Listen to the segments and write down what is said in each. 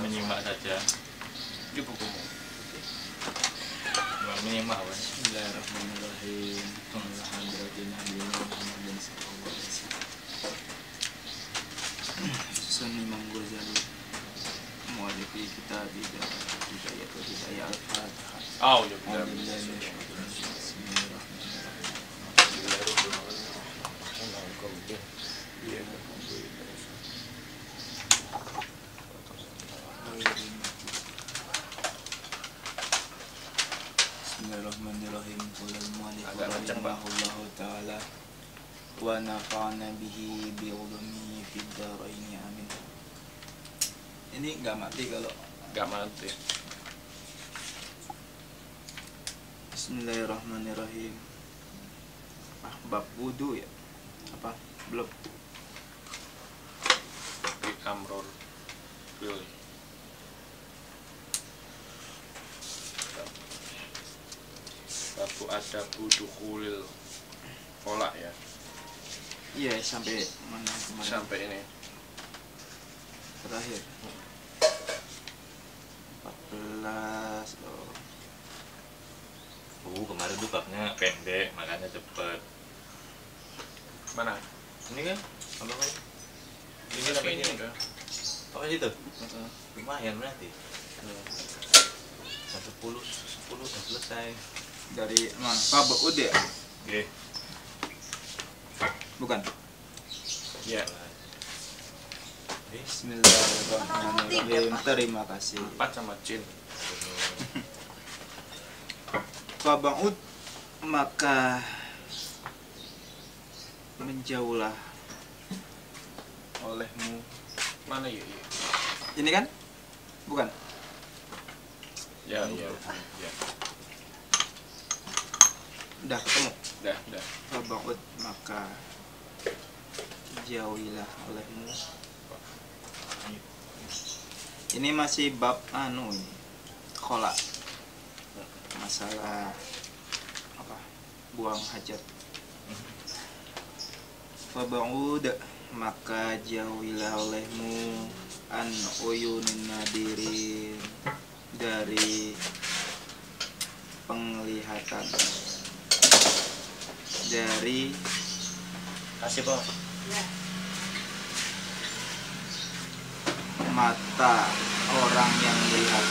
menyimak saja di bukumu. Menyimak apa? Bismillahirrahmanirrahim. Susun Imam Ghazali mu'alifi kitab Hidayah Al-Fatihah. Oh, ya benar. Bismillahirrahmanirrahim. Qulal mu'alif rahimahullahu ta'ala wa nafa'ana bihi bi'ulumihi fid dharaini amin. Ini enggak mati kalau Enggak mati. Bismillahirrahmanirrahim. Bab wudu ya? Apa? Belum. Di Amrul Pilih. Babu ada budukhulil kolak ya. Iya, sampai mana kemarin? Sampai ini. Terakhir 14. Kemarin tuh babnya pendek, makanya cepet. Mana? Ini kan? Apa kan? Ini sampai ini udah. Oh itu? Lumayan berarti. 10 udah selesai. Dari mana? Bab ud ya? Oke. Bukan. Ya. Bismillahirrahmanirrahim. Terima kasih. 4 sama jin. Faba'ud, maka menjauhlah olehmu. Mana ya? Ini kan? Bukan? Ya, ya. Ya. Udah ketemu. Udah. Faba'ud, maka jauhilah olehmu. Ini masih bab ini kolak, masalah apa, buang hajat. Faba'ud, maka jauhilah olehmu an uyunin nadirin, dari penglihatan, dari Kasih Pak. mata orang yang melihat,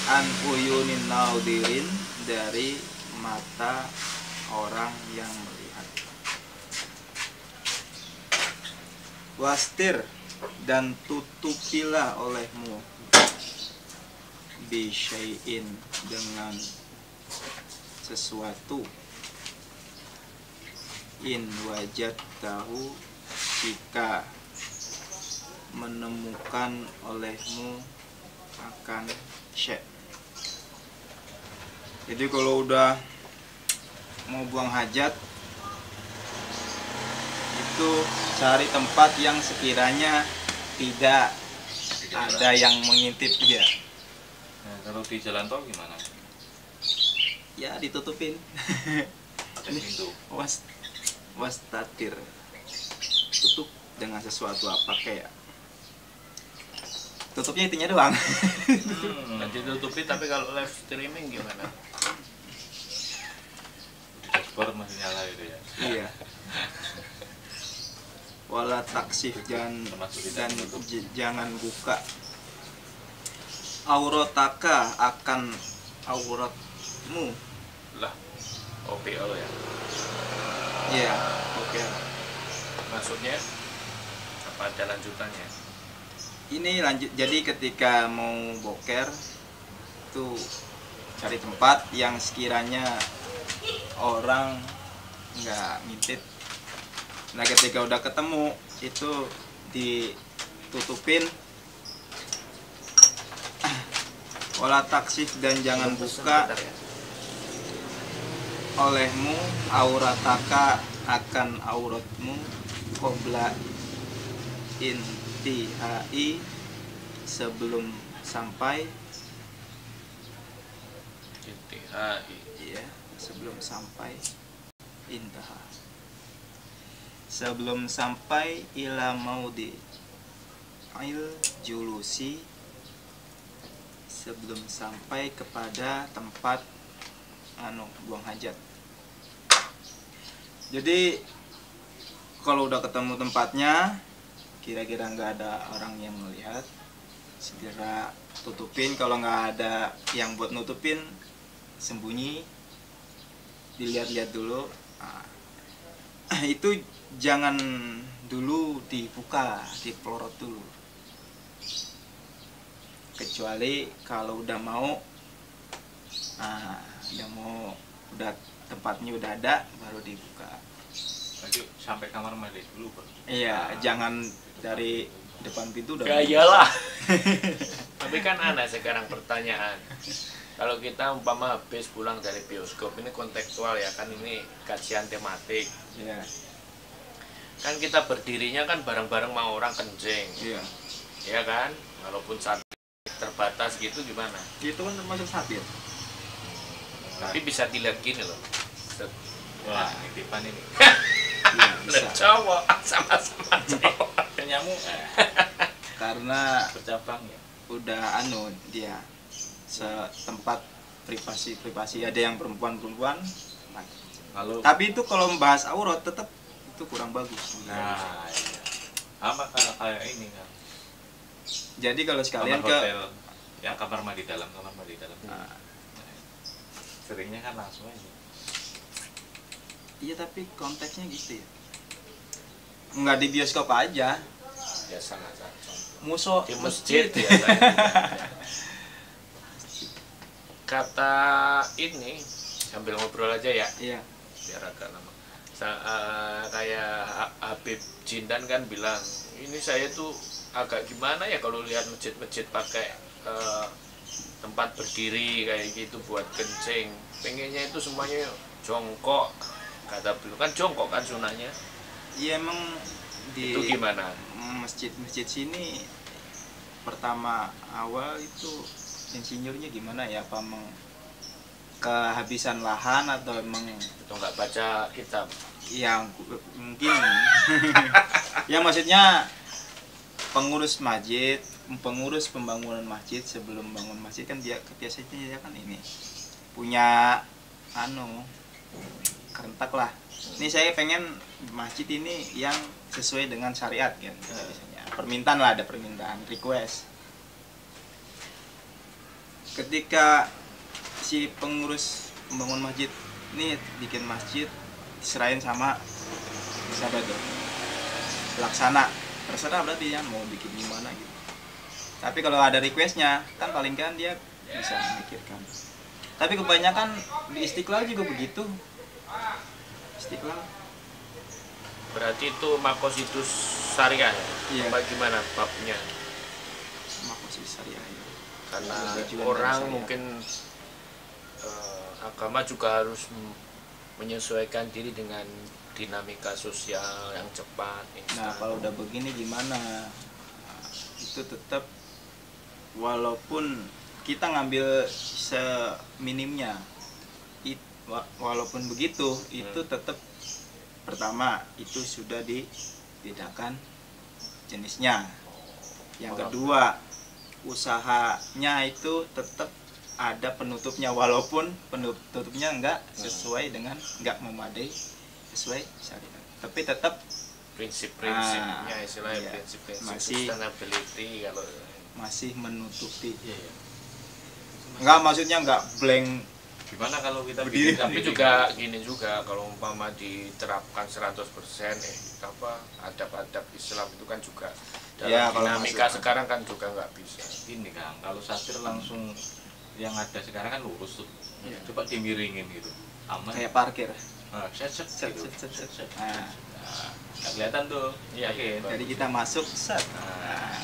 an uyunin nadirin, dari mata orang yang melihat. Wastir, dan tutupilah olehmu bisyai'in, dengan sesuatu, in wajad tahu, jika menemukan olehmu akan syekh. Jadi kalau udah mau buang hajat itu cari tempat yang sekiranya tidak ada yang mengintip dia. Nah, kalau di jalan tol gimana? Ya ditutupin. Ada pintu. Wastatir, tutup dengan sesuatu apa, kayak tutupnya itunya doang. Nanti tutupi, tapi kalau live streaming gimana? Dashboard masih nyala gitu ya. Iya. Wala taksif, dan jangan buka aurataka, akan auratmu. Lah, OPO ya. Iya, oke. Maksudnya apa, ada lanjutannya? Ini lanjut, jadi ketika mau boker tuh cari tempat yang sekiranya orang nggak ngintip. Nah ketika udah ketemu itu ditutupin. Wala taksif, dan jangan buka olehmu aurataka, akan auratmu, qabla intihai, sebelum sampai, Intihai. ya, sebelum sampai, intaha, sebelum sampai ila maudi il julusi, sebelum sampai kepada tempat buang hajat. Jadi kalau udah ketemu tempatnya, kira-kira nggak ada orang yang melihat, segera tutupin. Kalau nggak ada yang buat nutupin, sembunyi, dilihat-lihat dulu. Itu jangan dulu dibuka, dipelorot dulu, kecuali kalau udah mau udah tempatnya udah ada, baru dibuka. Jadi sampai kamar mandi dulu, Bang. Iya, jangan dari depan pintu udah. Ya iyalah. Tapi kan aneh sekarang pertanyaan. Kalau kita umpama habis pulang dari bioskop, ini kontekstual ya kan, ini kajian tematik. Iya. Kan kita berdirinya kan bareng-bareng mau orang kencing. Iya. Ya kan? Walaupun saat terbatas gitu gimana? Itu kan termasuk sabit. Tapi bisa dilihat gini loh. Wah, nitipan ini. Iya, bisa. Cowok sama-sama cowok. Nyamuk Karena bercabang ya. udah dia setempat privasi, ada yang perempuan. Kalau Tapi itu kalau membahas aurat tetap itu kurang bagus. nah, iya. Apa kayak ini kan? Jadi kalau sekalian Kamar ke hotel yang kamar mandi dalam. Nah, Seringnya kan langsung aja. iya, tapi konteksnya gitu ya. Nggak di bioskop aja, Ya sangat musuh di masjid ya. Kata ini sambil ngobrol aja ya, Iya. biar agak lama. Kayak Habib Jindan kan bilang, ini saya tuh agak gimana ya kalau lihat masjid-masjid pakai tempat berdiri kayak gitu buat kencing. Pengennya itu semuanya jongkok. Kata beliau kan jongkok kan sunahnya. Iya, emang di Itu gimana? masjid sini pertama awal itu insinyurnya gimana ya, apa emang kehabisan lahan atau emang Itu nggak baca kitab. yang mungkin ya, maksudnya pengurus pembangunan masjid sebelum bangun masjid kan dia biasanya kan ini punya kerentak lah. Ini saya pengen masjid ini yang sesuai dengan syariat kan. Biasanya permintaan lah, ada permintaan, request. Ketika si pengurus pembangun masjid ini bikin masjid, diserahin sama siapa tuh, pelaksana, terserah berarti ya mau bikin gimana gitu. Tapi kalau ada requestnya kan paling kan dia bisa memikirkan. Tapi kebanyakan di Istiqlal juga begitu. Istiqlal Berarti itu makosidus syariah ya? Iya. Bagaimana babnya? makosid syariah ya. Karena Tujuan orang dari mungkin agama juga harus menyesuaikan diri dengan dinamika sosial yang cepat, instan. Nah, kalau udah begini gimana? Nah, itu tetap walaupun kita ngambil seminimnya, walaupun begitu itu tetap pertama itu sudah dibedakan jenisnya. Yang kedua, usahanya itu tetap ada penutupnya, walaupun penutupnya enggak sesuai dengan, enggak memadai sesuai syariat, tapi tetap Prinsip-prinsipnya istilahnya, iya. prinsip-prinsip Masih- sustainability kalau masih menutupi. Iya, iya. Enggak, maksudnya enggak blank. Gimana kalau kita Berdiri. bikin tapi sendiri? juga gini juga kalau umpama diterapkan 100% apa adab-adab Islam itu kan juga dalam Ya, kalau dinamika masuk- sekarang kan juga nggak bisa. Gini Kang, kalau satir langsung yang ada sekarang kan lurus tuh. Iya. Coba dimiringin gitu. Aman. Kayak parkir. Nah, set Set, gitu. set, set, set. Nah, Nah, nggak kelihatan tuh. Iya, Yakin. iya. jadi kita masuk set. Nah,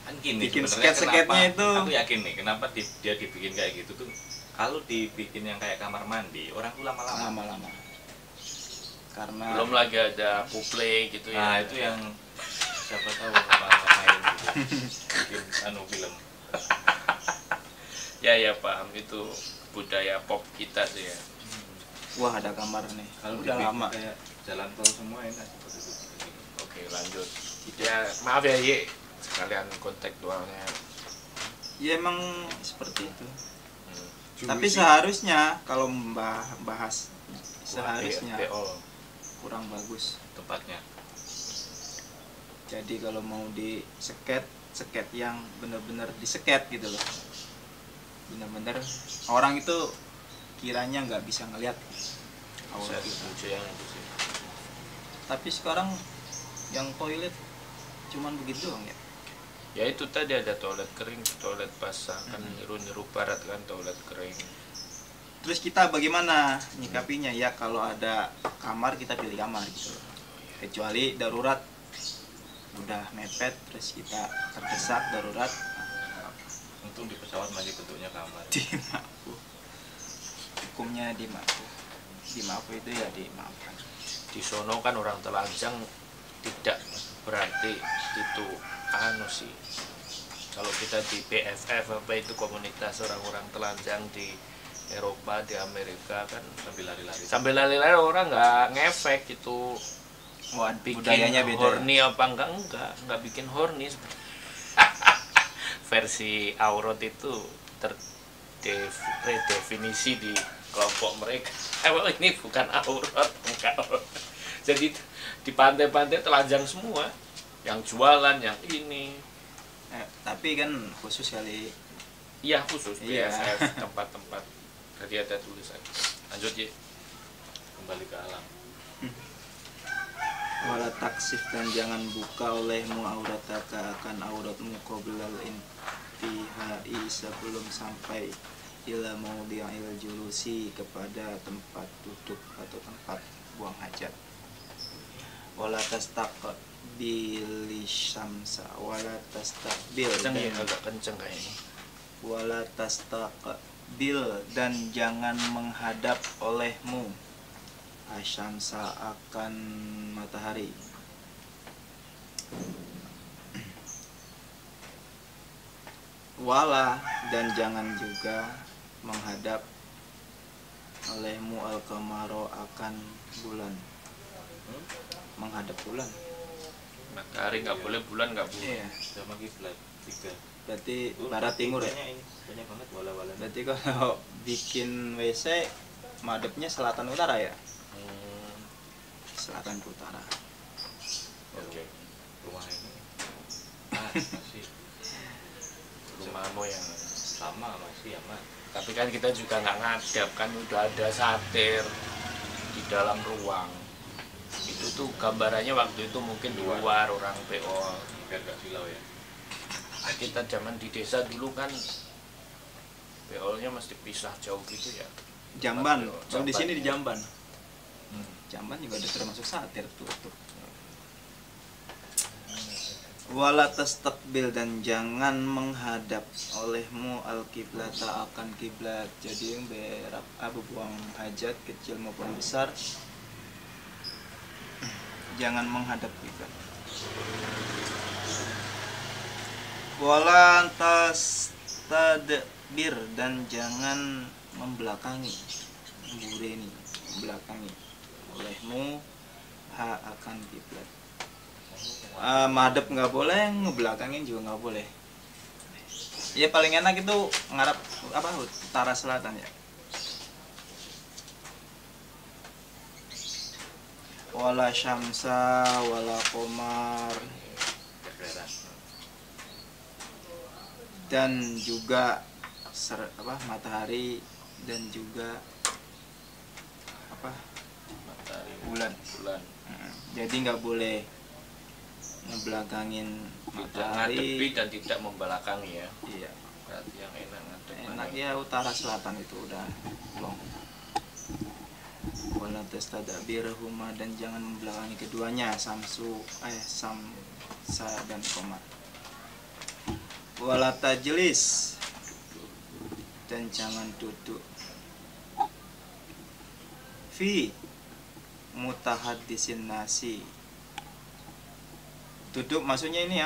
kan gini Bikin sebenarnya sket-sketnya kenapa- itu. Aku yakin nih kenapa dia dibikin kayak gitu tuh. Kalau dibikin yang kayak kamar mandi, orang tuh lama-lama. Lama-lama. Karena Belum lagi ada couple gitu Nah, ya. itu yang siapa tahu main gitu. Bikin film. Ya paham, itu budaya pop kita tuh ya. wah, ada gambar nih. Kalau Udah dibikin lama. kayak jalan tol semua enak seperti itu. Oke, lanjut. Ya maaf ya Ye, sekalian kontekstualnya. Ya emang seperti itu. Hmm. Tapi seharusnya kalau membahas seharusnya PO kurang bagus. tempatnya. Jadi kalau mau di seket yang benar-benar diseket gitu loh, benar-benar orang itu kiranya nggak bisa ngelihat aura saya kita. setuju yang itu sih. Tapi sekarang yang toilet cuman begitu doang ya. Ya itu tadi ada toilet kering, toilet basah, kan niru-niru barat kan toilet kering. Terus kita bagaimana nyikapinya ya kalau ada kamar kita pilih kamar gitu loh. Kecuali darurat udah mepet terus kita terdesak darurat, Untung di pesawat masih bentuknya kamar. dimaafkan. Hukumnya dimaafkan itu ya dimaafkan. Di sono kan orang telanjang tidak berarti itu anu sih. Kalau kita di BFF apa itu komunitas orang-orang telanjang di Eropa, di Amerika kan Sambil lari-lari. sambil lari-lari orang nggak ngefek itu Wah, bikin budayanya beda. horny apa enggak bikin horny. Versi aurat itu terdefinisi di kelompok mereka. Emang ini bukan aurat, enggak. Jadi di pantai-pantai telanjang semua, yang jualan, yang ini. Tapi kan khusus kali. Iya khusus Iya. BFF tempat-tempat. Jadi ada tulisan. Lanjut ya. Kembali ke alam. Wala taksif dan jangan buka olehmu aurataka akan auratmu qoblal intihai sebelum sampai ila maudhi'il julusi kepada tempat duduk atau tempat buang hajat. Wala tastaqbil syamsa wala tastaqbil Kenceng ya, agak kenceng kayaknya. wala tastaqbil dan jangan menghadap olehmu asyamsa akan matahari. Wala dan jangan juga menghadap olehmu al-qamaro akan bulan. Menghadap bulan. Matahari nggak boleh, bulan nggak boleh. Iya. Sama kiblat 3. Berarti barat timur ya. Banyak banget wala-wala. Berarti kalau bikin WC madepnya selatan utara ya. Selatan ke utara. Oke. Rumah ini masih Rumahmu yang sama, masih aman. tapi kan kita juga nggak ngadap kan, udah ada satir di dalam ruang. Itu tuh gambarannya waktu itu mungkin di luar orang PO. Biar gak silau ya. Kita zaman di desa dulu kan PO-nya mesti pisah jauh gitu ya. Jamban. Kalau di Jamban, sini di ya. Jamban. Jamban juga ada termasuk satir tuh. Wala tastaqbil dan jangan menghadap olehmu al-qiblata akan kiblat. Jadi yang berak abu buang hajat kecil maupun besar jangan menghadap kiblat. Wala tastadbir dan jangan membelakangi, membureni, membelakangi olehmu akan kiblat. Madep nggak boleh, ngebelakangin juga nggak boleh. Ya paling enak itu ngarap apa utara selatan ya. Wala syamsa wala qomar dan juga matahari dan juga apa Matahari, bulan. Jadi nggak boleh ngebelakangin tidak matahari. ngadepi dan tidak membelakangi ya. Iya, Berarti yang enak ngadep. enak ya utara selatan itu udah long. Wala tastadbirhuma dan jangan membelakangi keduanya samsa dan qamar. Wala tajlis dan jangan duduk fi mutahaddisin nasi. Duduk maksudnya ini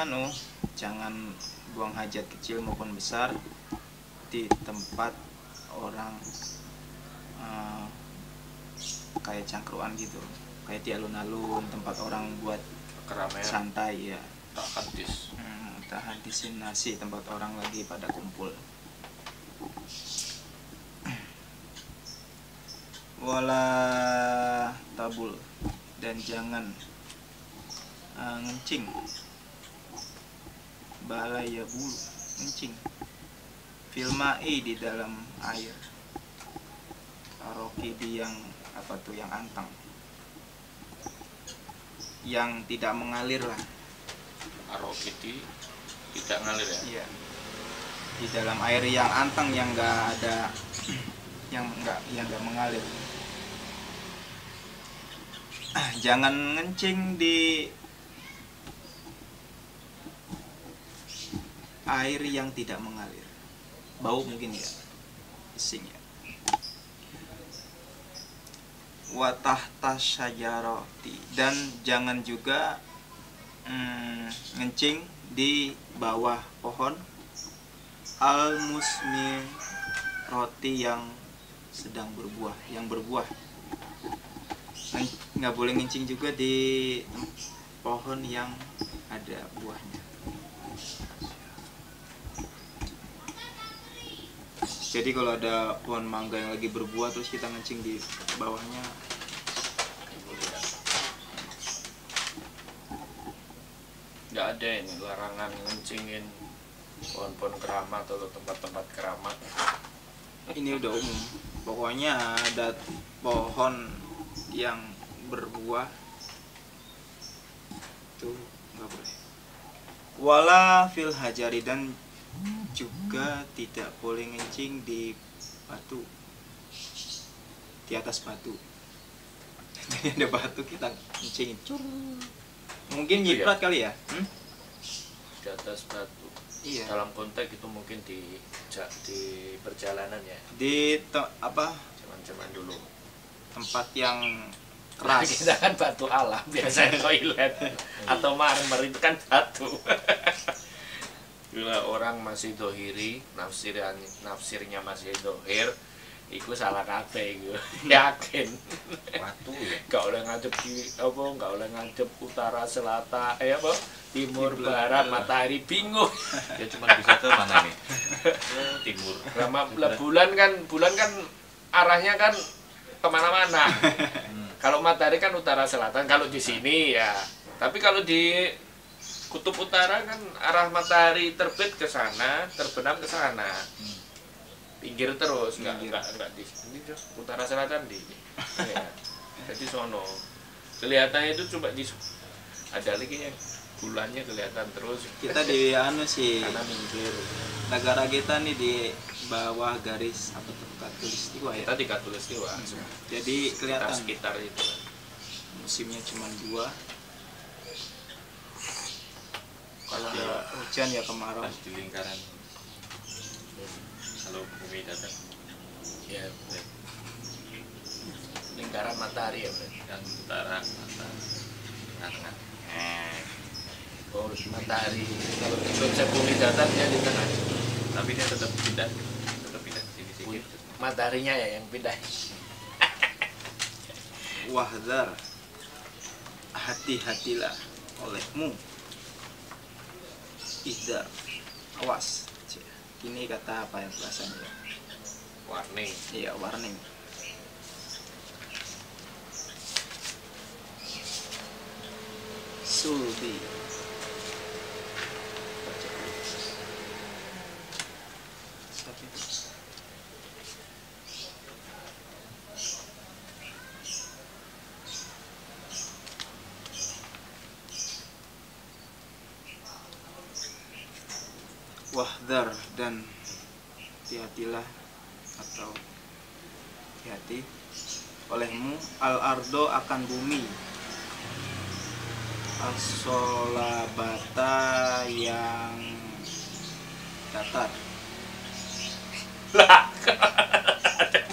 jangan buang hajat kecil maupun besar di tempat orang kayak cangkruan gitu, kayak di alun-alun tempat orang buat Keramaian santai ya. tak hadis. pemerintahan destinasi tempat orang lagi pada kumpul. Wala tabul, dan jangan ngencing. Balaya bulu, ngencing. Filmai, di dalam air. Aroki, di yang apa tuh, yang antang, yang tidak mengalir lah. Arokiti tidak ngalir ya. Iya, di dalam air yang antang, yang enggak ada yang enggak mengalir. Jangan ngencing di air yang tidak mengalir. Bau mungkin ya, pesing ya. Watahta syajarati, dan jangan juga ngencing di bawah pohon al musmi, roti yang sedang berbuah, yang berbuah. Nggak boleh ngencing juga di pohon yang ada buahnya. Jadi kalau ada pohon mangga yang lagi berbuah terus kita ngencing di bawahnya, Nggak ada ini larangan ngencingin pohon-pohon keramat atau tempat-tempat keramat. ini udah umum. Pokoknya ada pohon yang berbuah itu nggak boleh. Wala fil hajari, dan juga tidak boleh ngencing di batu, di atas batu. Jadi ada batu kita ngencingin, mungkin Itu ya? nyiprat kali ya. Di atas batu. Iya. Dalam konteks itu mungkin di perjalanan ya. Di apa, Zaman-zaman dulu. tempat yang keras. Kita kan batu alam biasanya toilet atau marmer itu kan batu. Bila orang masih dohiri, nafsirnya masih dohir, iku salah kabeh iku. Yakin. Watu ya. Gak oleh ngadep di apa, gak oleh ngadep utara selatan, apa? Timur, barat, matahari, bingung. Dia cuma bisa ke mana nih? Ke timur. Lah bulan kan arahnya kan kemana-mana. Kalau matahari kan utara selatan, kalau di sini ya. Tapi kalau di kutub utara kan arah matahari terbit ke sana, terbenam ke sana. Pinggir terus, enggak di sini, utara selatan di. Ya. Jadi sono. Kelihatannya itu coba di ada lagi yang bulannya kelihatan terus. Kita di anu sih, Karena minggir. negara kita nih di bawah garis apa tuh, khatulistiwa ya. Kita di Khatulistiwa. Jadi kelihatan Sekitar itu. musimnya cuma 2. Kalau ada hujan ya kemarau. Pas di lingkaran. Kalau bumi datar Ya, lingkaran matahari ya, Bro. yang utara, tengah-tengah. Oh, matahari. Kalau konsep bumi datar dia di tengah. Tapi dia tetap pindah sini sini. Mataharinya ya yang pindah. Wahdar, hati-hatilah olehmu. Ihdar, awas. Ini kata apa ya bahasanya? Warning. Iya, warning. Sulbi. Siapa itu? Wahdar, dan hati-hatilah atau hati-hati olehmu al-ardo, akan bumi, as-solabata, yang datar.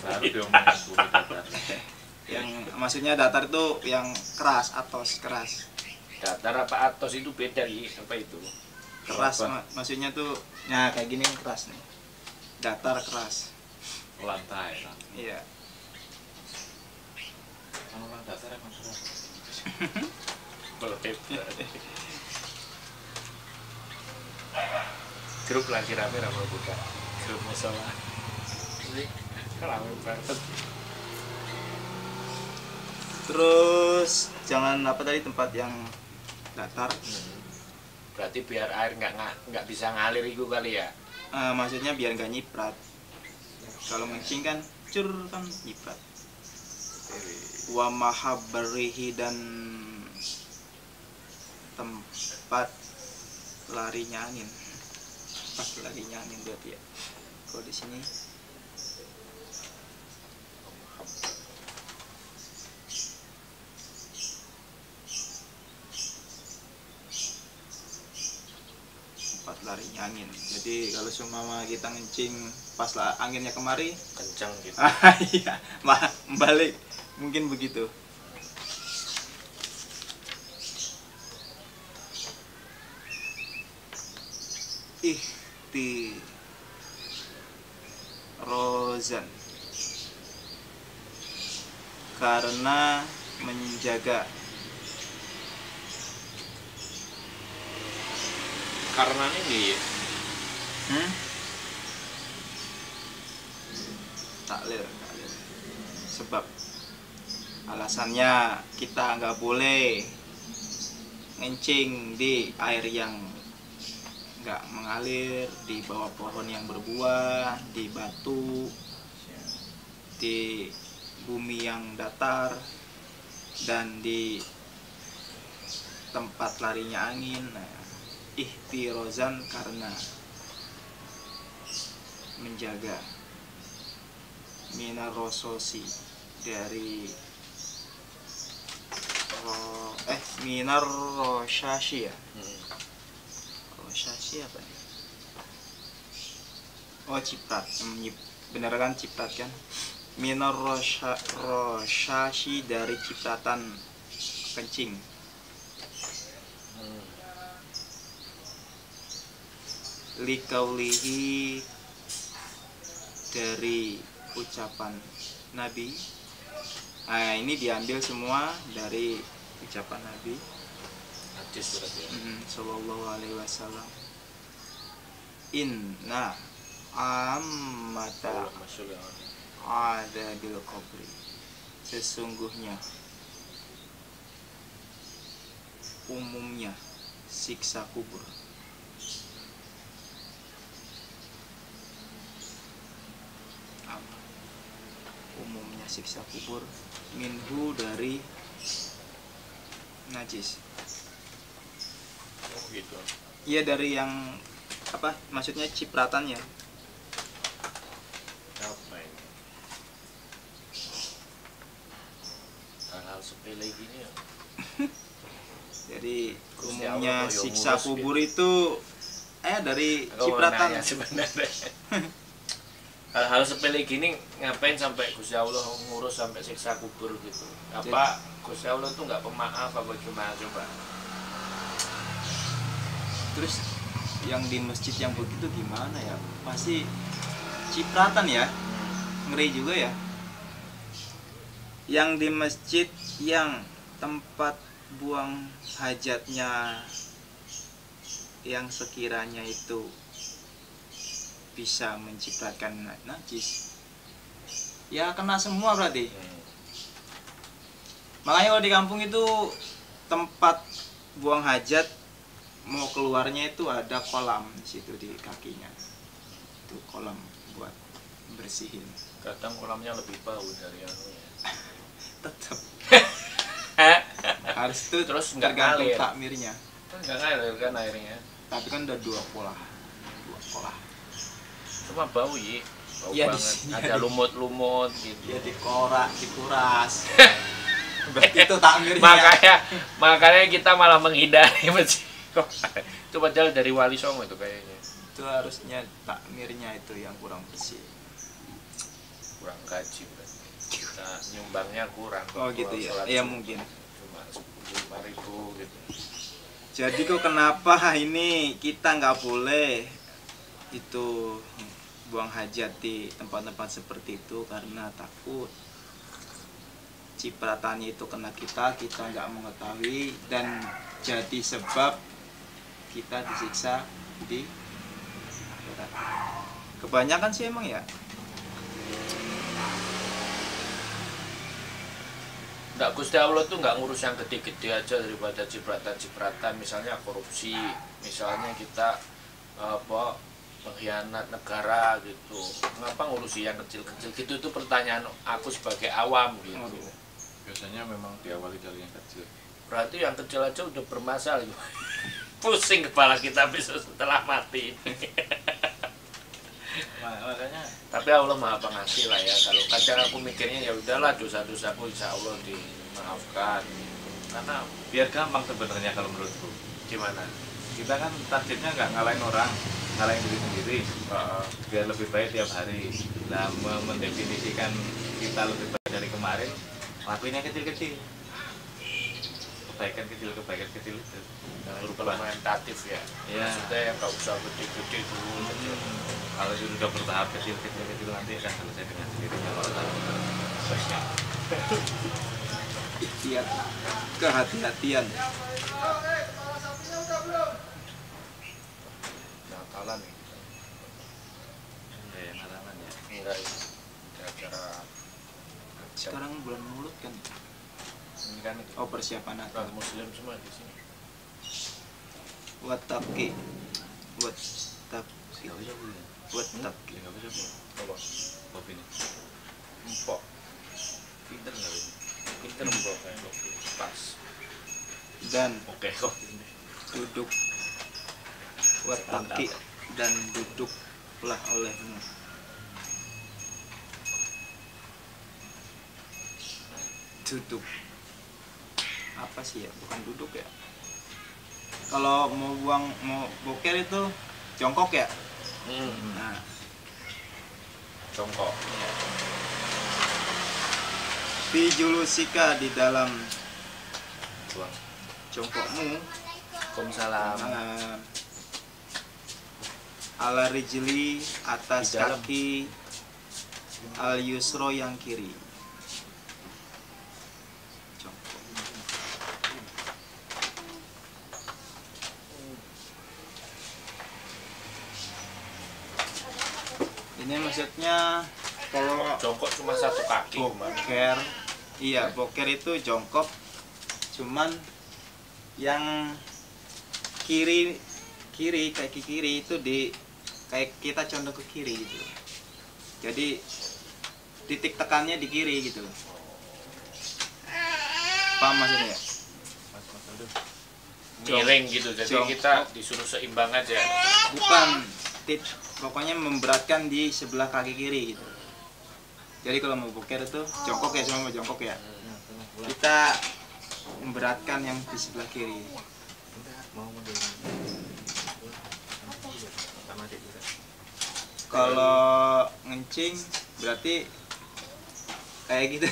Baru dia ngomongin bumi datar. Yang maksudnya datar itu yang keras, atos, keras. Datar apa atos itu beda nih, apa itu? Keras Apa? maksudnya tuh, nah kayak gini yang keras nih. Datar, keras. Lantai lah. Iya. Kalau orang datar emang keras. Kalau beda. grup lagi rame buka grup musola. Jadi rame banget. Terus jangan apa tadi tempat yang datar. Berarti biar air nggak bisa ngalir itu kali ya. Maksudnya biar nggak nyiprat. Kalau ngencing kan cur kan nyiprat. Wa mahabbarihi, dan tempat larinya angin. Tempat larinya angin berarti ya. Kalau di sini tempat larinya angin. Jadi kalau seumpama kita ngencing pas anginnya kemari, Kencang gitu. iya, balik mungkin begitu. Ihtirozan, karena menjaga. Karena ini Taklil. Sebab alasannya kita nggak boleh ngencing di air yang nggak mengalir, di bawah pohon yang berbuah, di batu, di bumi yang datar, dan di tempat larinya angin. Ihtirozan, karena menjaga. Minar rososi, dari minar rosasi ya. Rosasi apa nih? Oh, ciprat. Bener kan ciprat kan? Minar rosasi, dari cipratan kencing. Likaulihi, dari ucapan Nabi. Ini diambil semua dari ucapan Nabi hadis berarti ya. Sallallahu alaihi wasallam. Inna ammata ada bil qabri, sesungguhnya umumnya siksa kubur. Umumnya siksa kubur, minhu, dari najis. Oh gitu. Iya, dari yang apa? Maksudnya cipratannya. Apa ini? Hal-hal sepele gini ya. Jadi Gusti umumnya Allah, siksa ngurus kubur itu dari cipratan. Sebenarnya hal-hal sepele gini ngapain sampai Gusti Allah ngurus sampai siksa kubur gitu? Apa Gusti Allah tuh nggak pemaaf apa gimana coba? Terus yang di masjid yang begitu gimana ya? Pasti cipratan ya, ngeri juga ya. Yang di masjid yang tempat buang hajatnya, yang sekiranya itu bisa mencipratkan najis, ya kena semua berarti. Makanya kalau di kampung itu tempat buang hajat, mau keluarnya itu ada kolam di situ di kakinya. Itu kolam buat bersihin. Kadang kolamnya lebih bau dari anu ya. Tetap harus itu Terus nggak tergantung ngalir. takmirnya. Kan nggak ngalir kan airnya. Tapi kan udah dua pola. Cuma bau ya, bau Iya, banget. di- Ada lumut-lumut gitu. Ya dikuras. Berarti itu takmirnya. makanya kita malah menghindari masjid. Coba jalan dari Wali Songo itu kayaknya. Itu harusnya takmirnya itu yang kurang bersih. Kurang gaji berarti. Kita nyumbangnya kurang. Oh gitu ya. Sholat Iya Jumat mungkin. Cuma 5.000 gitu. Jadi kok kenapa ini kita nggak boleh itu buang hajat di tempat-tempat seperti itu, karena takut cipratannya itu kena kita nggak mengetahui, dan jadi sebab kita disiksa di masyarakat. Kebanyakan sih emang ya. Nggak, Gusti Allah tuh nggak ngurus yang gede-gede aja daripada cipratan-cipratan, misalnya korupsi, misalnya kita pengkhianat negara gitu. Ngapa ngurusi yang kecil-kecil gitu? Itu pertanyaan aku sebagai awam gitu. Biasanya memang diawali dari yang kecil. Berarti yang kecil aja udah bermasalah gitu. Pusing kepala kita besok setelah mati. Makanya Tapi Allah Maha Pengasih lah ya. Kalau kadang aku mikirnya ya udahlah, dosa-dosaku insya Allah dimaafkan. Karena biar gampang sebenarnya kalau menurutku. gimana? Kita kan targetnya nggak ngalahin orang, ngalahin diri sendiri. Biar lebih baik tiap hari. Nah, mendefinisikan kita lebih baik dari kemarin, lakuin yang kecil-kecil. Kebaikan kecil itu. Implementatif ya. Iya. Maksudnya yang nggak usah gede-gede dulu. Kalau sudah bertahap kecil nanti akan selesai dengan sendirinya. Ikhtiar, kehati-hatian. Nakalan nih. Ya, natalan ya. Enggak ini. Cara Sekarang bulan Maulud kan. ini kan itu. Oh, persiapan Natal. Orang Muslim semua di sini. Buat tabki. Buat tabki. Buat tabki. Nggak bisa bu. Apa? Bob ini. Empok. Pinter nggak ini? Pinter empok kayak kopi. Pas. Dan Oke kopi ini. duduk. Buat tabki dan duduklah olehmu. Duduk. Apa sih ya? Bukan duduk ya. Kalau mau boker itu jongkok ya. Nah, Jongkok. Fijulusika di dalam Buang. jongkokmu. Waalaikumsalam. Ala rijli atas Di dalam. kaki al yusro yang kiri. Jongkok. Ini maksudnya kalau Jongkok cuma satu kaki. boker, iya boker itu jongkok, cuman yang kiri kaki kiri itu di kayak kita condong ke kiri gitu. Jadi titik tekannya di kiri gitu. Paham maksudnya? Miring gitu. Jadi Jongkok. kita disuruh seimbang aja. Bukan pokoknya memberatkan di sebelah kaki kiri gitu. Jadi kalau mau boker itu jongkok ya, cuma mau jongkok ya. Kita memberatkan yang di sebelah kiri. Kalau ngencing berarti kayak gitu.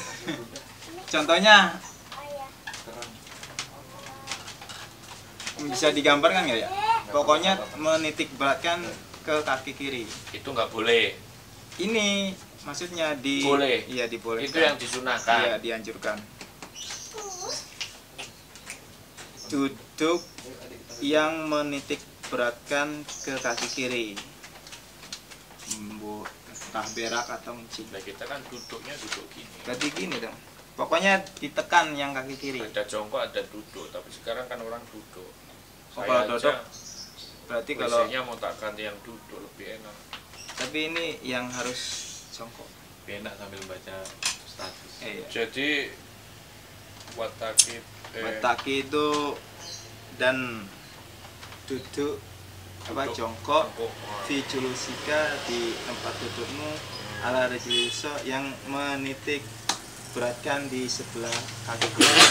Contohnya bisa digambarkan nggak ya? Pokoknya menitik beratkan ke kaki kiri. Itu nggak boleh. Ini maksudnya Boleh. Iya, dibolehkan. Itu yang disunahkan. Iya, dianjurkan. Duduk yang menitik beratkan ke kaki kiri. Entah berak atau ngencing. Nah, kita kan duduknya duduk gini. Berarti gini dong. Pokoknya ditekan yang kaki kiri. Ada jongkok, ada duduk. Tapi sekarang kan orang duduk. Oh, Saya kalau aja duduk, berarti kalau WC-nya mau tak ganti yang duduk lebih enak. tapi ini yang harus jongkok. Enak sambil baca status. Iya. Jadi buat takib Bataki itu dan duduk apa Duduk. jongkok jongkok. fi julusika di tempat dudukmu ala rejiliso yang menitik beratkan di sebelah kaki kiri.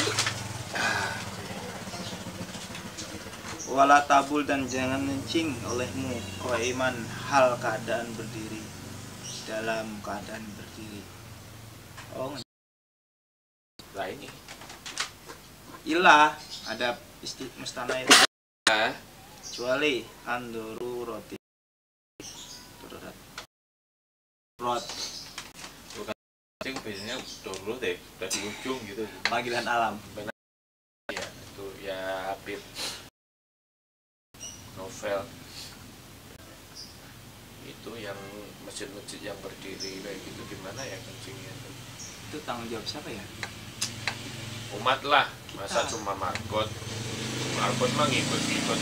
Wala tabul dan jangan kencing olehmu qaiman hal keadaan berdiri, dalam keadaan berdiri. Oh, Lah ini. ilah ada mustana itu Nah, kecuali andoru roti rot Sih biasanya dulu deh, udah di ujung gitu. panggilan alam. ya itu ya Habib novel. itu yang masjid-masjid yang berdiri kayak gitu gimana ya kencingnya itu? Itu tanggung jawab siapa ya? Umat lah, masa Kita. cuma margot mah ngikut-ngikut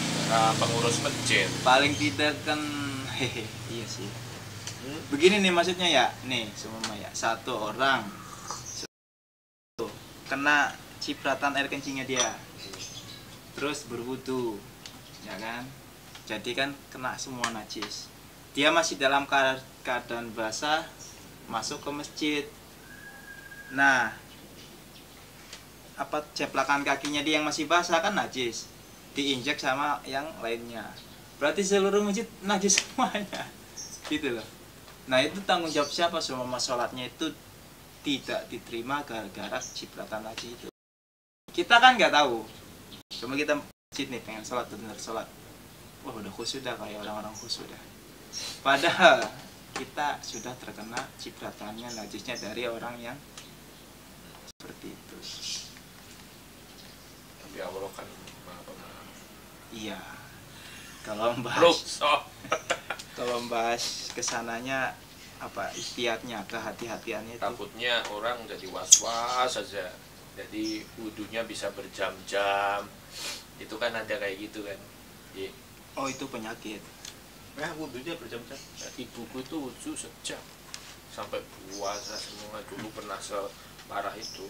pengurus masjid. Paling tidak kan hehe, iya sih. Begini nih maksudnya ya, nih semua ya, satu orang kena cipratan air kencingnya dia, terus berwudu, ya kan? Jadi kan kena semua najis. Dia masih dalam keadaan basah, masuk ke masjid. Nah, apa ceplakan kakinya dia yang masih basah kan najis, diinjek sama yang lainnya. Berarti seluruh masjid najis semuanya, gitu loh. Nah itu tanggung jawab siapa selama sholatnya itu tidak diterima gara-gara cipratan najis itu. Kita kan nggak tahu, cuma kita masjid nih pengen sholat, benar sholat, wah udah khusyuk dah kayak orang-orang khusyuk dah. Padahal kita sudah terkena cipratannya najisnya dari orang yang seperti itu. Tapi Allah kan maha. Iya. Kalau membahas kesananya apa ikhtiatnya, kehati-hatiannya itu. Takutnya orang jadi was-was saja. Jadi wudunya bisa berjam-jam. Itu kan ada kayak gitu kan. Iya. Oh itu penyakit. Nah, wudunya berjam-jam. Ibuku itu wudu sejam sampai puasa semua, dulu pernah separah itu.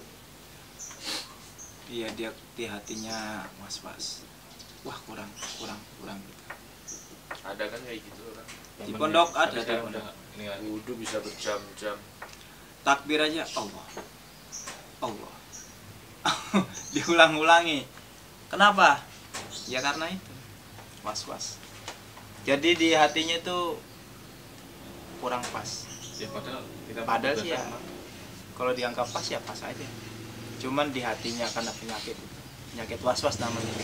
Iya dia di hatinya was-was. Wah kurang gitu. Ada kan kayak gitu orang. Di pondok ada, Tapi di sekarang pondok. udah ini lagi. Wudu bisa berjam-jam. Takbir aja Allah. Diulang-ulangi. Kenapa? Ya karena itu was-was. Jadi di hatinya itu kurang pas. Ya Padahal sih ya, kalau dianggap pas ya pas aja. Cuman di hatinya karena penyakit was-was namanya.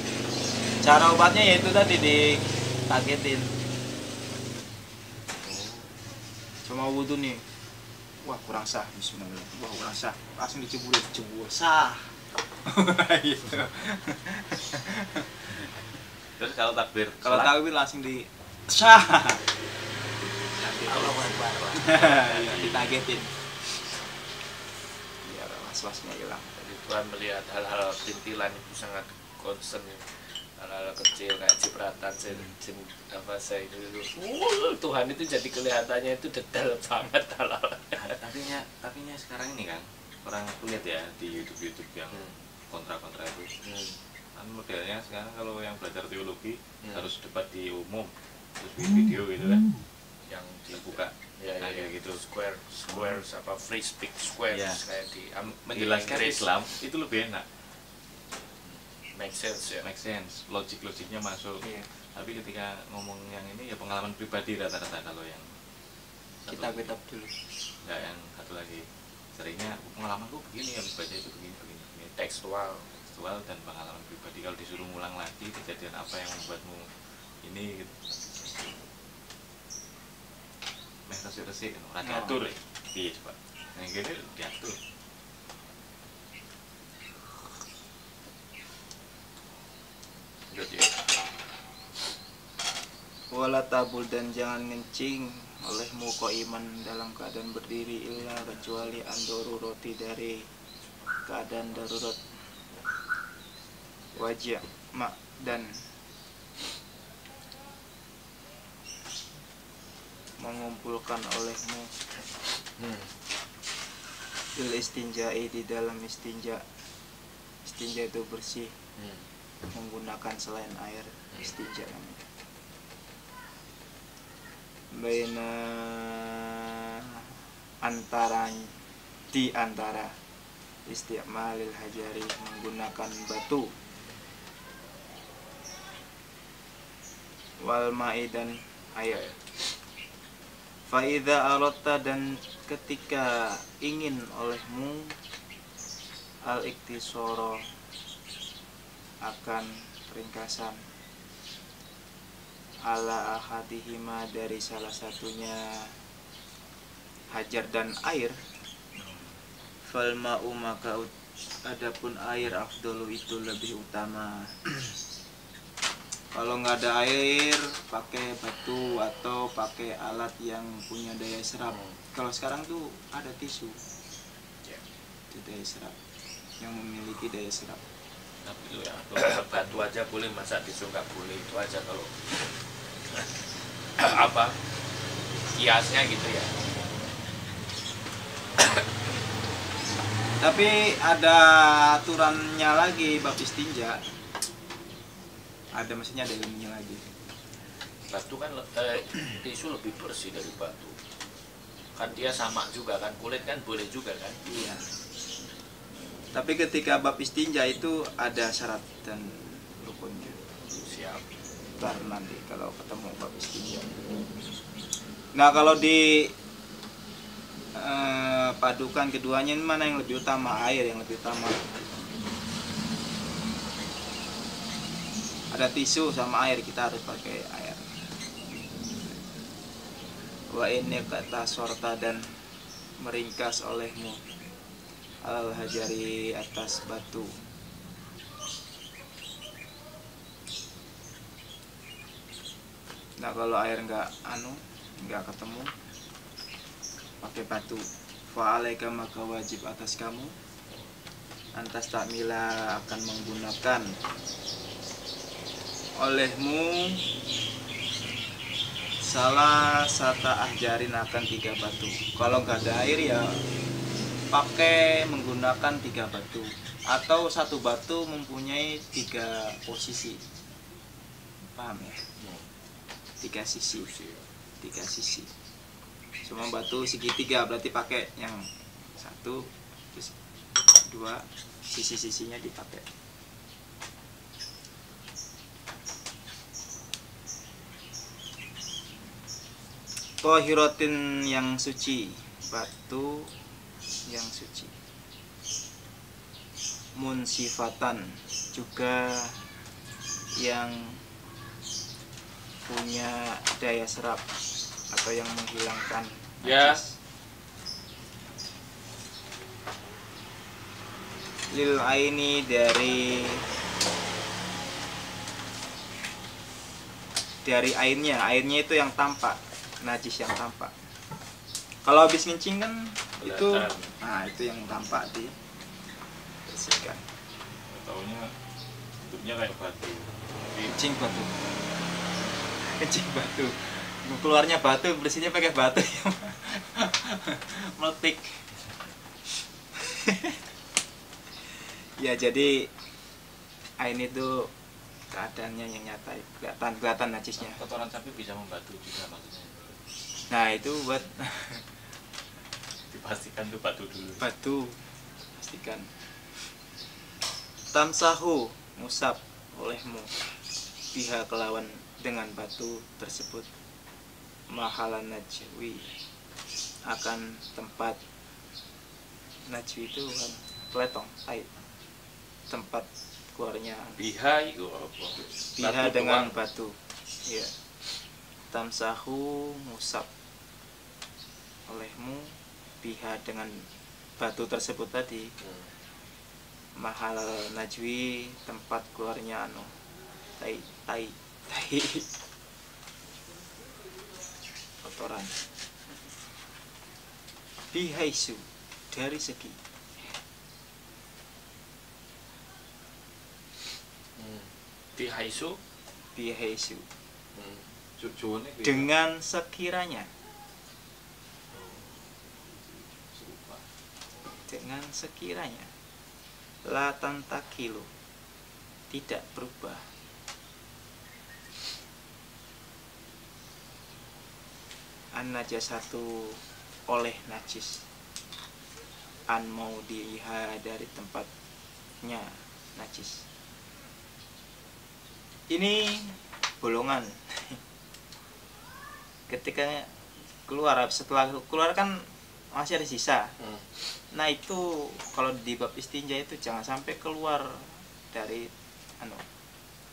Cara obatnya yaitu tadi dikagetin. Cuma wudhu nih, wah kurang sah, bismillah, wah kurang sah, langsung dicebur sah. Gitu. Terus kalau takbir, Kalau sholat, takbir langsung di sah. Allah Akbar. Dikagetin. Biar was-wasnya hilang. Jadi Tuhan melihat hal-hal perintilan itu sangat concern ya. Hal-hal kecil kayak cipratan apa saya itu. Tuhan itu jadi kelihatannya itu detail banget hal-hal. tapinya sekarang ini kan orang aku lihat ya di YouTube yang kontra-kontra itu. Kan modelnya sekarang kalau yang belajar teologi harus debat di umum, terus bikin video gitu kan, Yang terbuka. ya, Nah, ya, kayak gitu. square apa free speak square Ya. kayak di Menjelaskan Inggris. Islam itu lebih enak, Make sense ya. make sense, logiknya masuk. Iya. Tapi ketika ngomong yang ini ya pengalaman pribadi rata-rata kalau yang Kita kitab dulu. nggak yang satu lagi seringnya pengalamanku begini habis baca itu begini. Tekstual. Tekstual dan pengalaman pribadi. Kalau disuruh ngulang lagi kejadian apa yang membuatmu ini gitu. Meh resik-resik ora diatur ya. Piye coba? Yang gini diatur. Lanjut ya. Wala tabul dan jangan ngencing olehmu iman dalam keadaan berdiri illa kecuali andoru roti dari keadaan darurat wajah mak dan mengumpulkan olehmu bil istinja'i di dalam istinja itu bersih menggunakan selain air istinja namanya. Baina di antara isti'malil hajari menggunakan batu wal ma'i dan air. Fa'idha arotta dan ketika ingin olehmu al-iktisoro akan ringkasan ala ahadihima dari salah satunya hajar dan air fal ma'u maka adapun air afdolu itu lebih utama. Kalau nggak ada air pakai batu atau pakai alat yang punya daya serap. Kalau sekarang tuh ada tisu, Ya. itu daya serap yang memiliki daya serap. Tapi itu ya, kalau batu aja boleh, masa tisu nggak boleh, itu aja kalau apa kiasnya gitu ya. Tapi ada aturannya lagi bab istinja. Ada maksudnya ada ilmunya lagi. Batu kan tisu lebih bersih dari batu. Kan dia sama juga kan, kulit kan boleh juga kan. Iya. Tapi ketika bab istinja itu ada syarat dan rukunnya. Siap. Ntar nanti kalau ketemu bab istinja. Nah kalau di padukan keduanya ini mana yang lebih utama? Air yang lebih utama. Ada tisu sama air, kita harus pakai air. Wa ini kata sorta dan meringkas olehmu al hajari atas batu. Nah kalau air nggak ketemu, pakai batu. Fa'alaika maka wajib atas kamu antas takmila akan menggunakan olehmu salah sata ahjarin akan 3 batu. Kalau nggak ada air ya pakai menggunakan 3 batu, atau 1 batu mempunyai 3 posisi. Paham ya? 3 sisi. 3 sisi. Semua batu segitiga, berarti pakai yang 1, terus 2 sisi-sisinya dipakai. Tohirotin yang suci, batu yang suci. Munsifatan juga yang punya daya serap atau yang menghilangkan Ya. najis. Lil aini dari airnya itu yang tampak, najis yang tampak. Kalau habis ngencing kan itu, nah itu yang tampak di bersihkan. Taunya bentuknya kayak batu. Tapi Kencing batu. Kencing batu. Keluarnya batu, bersihnya pakai batu. Meletik. Ya jadi ain itu keadaannya yang nyata, kelihatan najisnya. kotoran sapi bisa membatu juga maksudnya. Nah itu buat Dipastikan tuh batu dulu. batu, pastikan. Tamsahu musab olehmu pihak kelawan dengan batu tersebut mahalan najwi akan tempat najwi itu kan peletong, air tempat keluarnya Biha itu apa? biha Batu dengan doang. batu. Ya. Tamsahu musab olehmu biha dengan batu tersebut tadi mahal najwi tempat keluarnya tai kotoran. Bihaisu dari segi Bihaisu. bihaisu Jawane dengan sekiranya, serupa. dengan sekiranya la tantakilu tidak berubah an najasatu oleh najis an mau diha dari tempatnya najis. Ini bolongan. Ketika keluar, setelah keluar kan masih ada sisa. Nah itu kalau di bab istinja itu jangan sampai keluar dari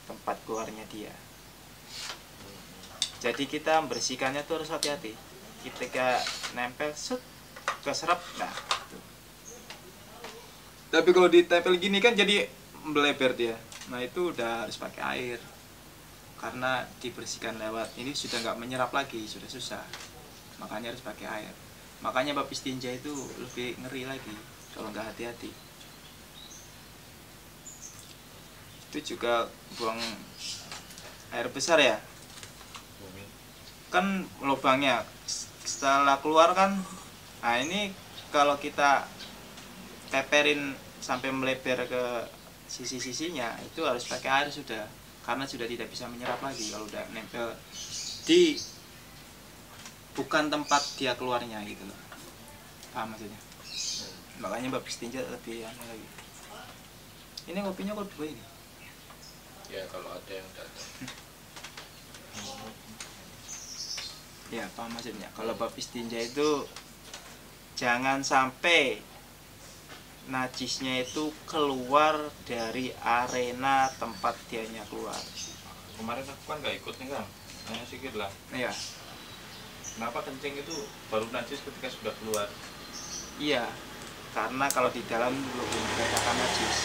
tempat keluarnya dia. Jadi kita membersihkannya tuh harus hati-hati. Ketika nempel set keserap, nah itu. Tapi kalau ditempel gini kan jadi melebar dia. Nah itu udah harus pakai air. karena dibersihkan lewat ini sudah nggak menyerap lagi, sudah susah, makanya harus pakai air. Makanya bab istinja itu lebih ngeri lagi kalau nggak hati-hati. Itu juga buang air besar ya, kan lubangnya setelah keluar kan. Nah ini kalau kita teperin sampai melebar ke sisi-sisinya itu harus pakai air sudah, karena sudah tidak bisa menyerap lagi kalau udah nempel di bukan tempat dia keluarnya gitu loh. Paham maksudnya? Makanya bab istinja lebih aneh lagi. Ini kopinya kok dua ini? Ya kalau ada yang datang. Ya paham maksudnya. Kalau bab istinja itu jangan sampai najisnya itu keluar dari arena tempat dianya keluar. Kemarin aku kan nggak ikut nih Kang, hanya sedikit lah. Iya. Kenapa kencing itu baru najis ketika sudah keluar? Iya, karena kalau di dalam belum dikatakan najis,